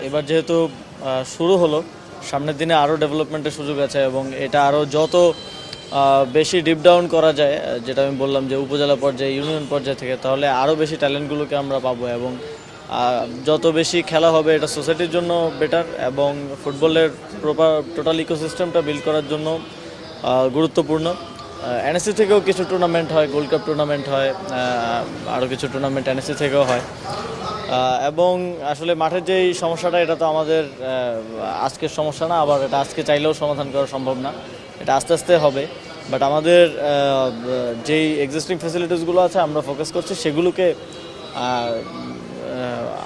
এবার যেহেতু শুরু হলো, সামনের দিনে আরও ডেভেলপমেন্টের সুযোগ আছে এবং এটা আরও যত বেশি ডিপ ডাউন করা যায়, যেটা আমি বললাম যে উপজেলা পর্যায়ে, ইউনিয়ন পর্যায়ে থেকে, তাহলে আরও বেশি ট্যালেন্টগুলোকে আমরা পাবো এবং যত বেশি খেলা হবে এটা সোসাইটির জন্য বেটার এবং ফুটবলের প্রপার টোটাল ইকোসিস্টেমটা বিল্ড করার জন্য গুরুত্বপূর্ণ। এনএসসি থেকেও কিছু টুর্নামেন্ট হয়, গোল্ড কাপ টুর্নামেন্ট হয়, আরও কিছু টুর্নামেন্ট এনএসসি থেকেও হয়। এবং আসলে মাঠের যেই সমস্যাটা, এটা তো আমাদের আজকের সমস্যা না, আবার এটা আজকে চাইলেও সমাধান করা সম্ভব না, এটা আস্তে আস্তে হবে। বাট আমাদের যেই এক্সিস্টিং ফ্যাসিলিটিসগুলো আছে আমরা ফোকাস করছি সেগুলোকে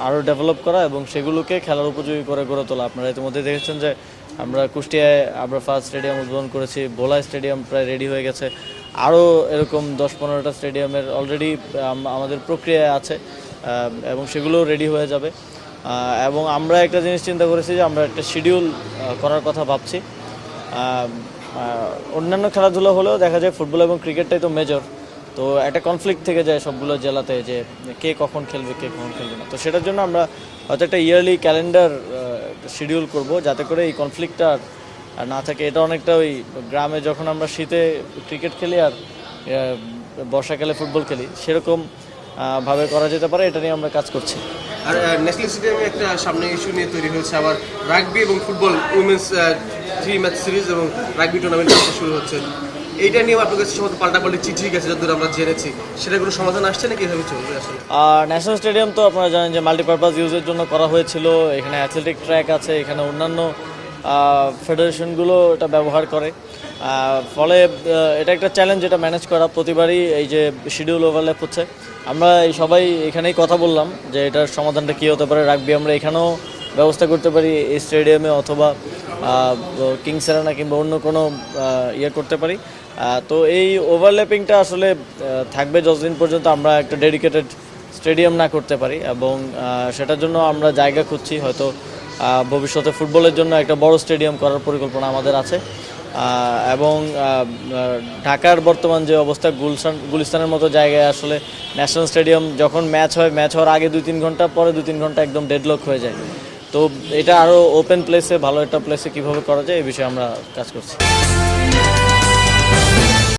আরও ডেভেলপ করা এবং সেগুলোকে খেলার উপযোগী করে গড়ে তোলা। আপনারা ইতিমধ্যে দেখেছেন যে আমরা কুষ্টিয়ায় ফার্স্ট স্টেডিয়াম উদ্বোধন করেছি, ভোলায় স্টেডিয়াম প্রায় রেডি হয়ে গেছে, আরও এরকম 10-15টা স্টেডিয়ামের অলরেডি আমাদের প্রক্রিয়ায় আছে এবং সেগুলো রেডি হয়ে যাবে। এবং আমরা একটা জিনিস চিন্তা করেছি যে আমরা একটা শিডিউল করার কথা ভাবছি। অন্যান্য খেলাধুলা হলেও দেখা যায় ফুটবল এবং ক্রিকেটটাই তো মেজর, তো একটা কনফ্লিক্ট থেকে যায় সবগুলো জেলাতে যে কে কখন খেলবে, কে কখন খেলবে না। তো সেটার জন্য আমরা হয়তো একটা ইয়ারলি ক্যালেন্ডার শিডিউল করব, যাতে করে এই কনফ্লিক্টটা আর না থাকে। এটা অনেকটা ওই গ্রামে যখন আমরা শীতে ক্রিকেট খেলি আর বর্ষাকালে ফুটবল খেলি, সেরকম ভাবে করা যেতে পারে। এটা নিয়ে আমরা কাজ করছি। আর ন্যাশনাল স্টেডিয়ামে একটা সামনে ইস্যু নিয়ে তৈরি হয়েছে, আবার রাগবি এবং ফুটবল উইমেন্স 3 ম্যাচ সিরিজ এবং রাগবি টুর্নামেন্ট শুরু হচ্ছে। এইটা নিয়ে আপনার কাছে সমস্ত পাল্টাপাল্টি চিঠি গেছে যতদূর আমরা জেনেছি, সেটা কোনো সমাধান আসছে না, কীভাবে চলবে আসলে? ন্যাশনাল স্টেডিয়াম তো আপনারা জানেন যে মাল্টিপারপাস ইউজের জন্য করা হয়েছিল। এখানে অ্যাথলেটিক ট্র্যাক আছে, এখানে অন্যান্য ফেডারেশনগুলো এটা ব্যবহার করে। ফলে এটা একটা চ্যালেঞ্জ, যেটা ম্যানেজ করা প্রতিবারই এই যে শিডিউল ওভারল্যাপ হচ্ছে। আমরা এই সবাই এখানেই কথা বললাম যে এটার সমাধানটা কী হতে পারে। রাগবি আমরা এখানেও ব্যবস্থা করতে পারি এই স্টেডিয়ামে, অথবা কিংস এরেনা কিংবা অন্য কোনো করতে পারি। তো এই ওভারল্যাপিংটা আসলে থাকবে যতদিন পর্যন্ত আমরা একটা ডেডিকেটেড স্টেডিয়াম না করতে পারি, এবং সেটার জন্য আমরা জায়গা খুঁজছি। হয়তো ভবিষ্যতে ফুটবলের জন্য একটা বড় স্টেডিয়াম করার পরিকল্পনা আমাদের আছে। এবং ঢাকার বর্তমান যে অবস্থা, গুলিস্তানের মতো জায়গায় আসলে ন্যাশনাল স্টেডিয়াম যখন ম্যাচ হয়, ম্যাচ হওয়ার আগে 2-3 ঘন্টা, পরে 2-3 ঘন্টা একদম ডেডলক হয়ে যায়। তো এটা আরও ওপেন প্লেসে, ভালো একটা প্লেসে কীভাবে করা যায় এই বিষয়ে আমরা কাজ করছি।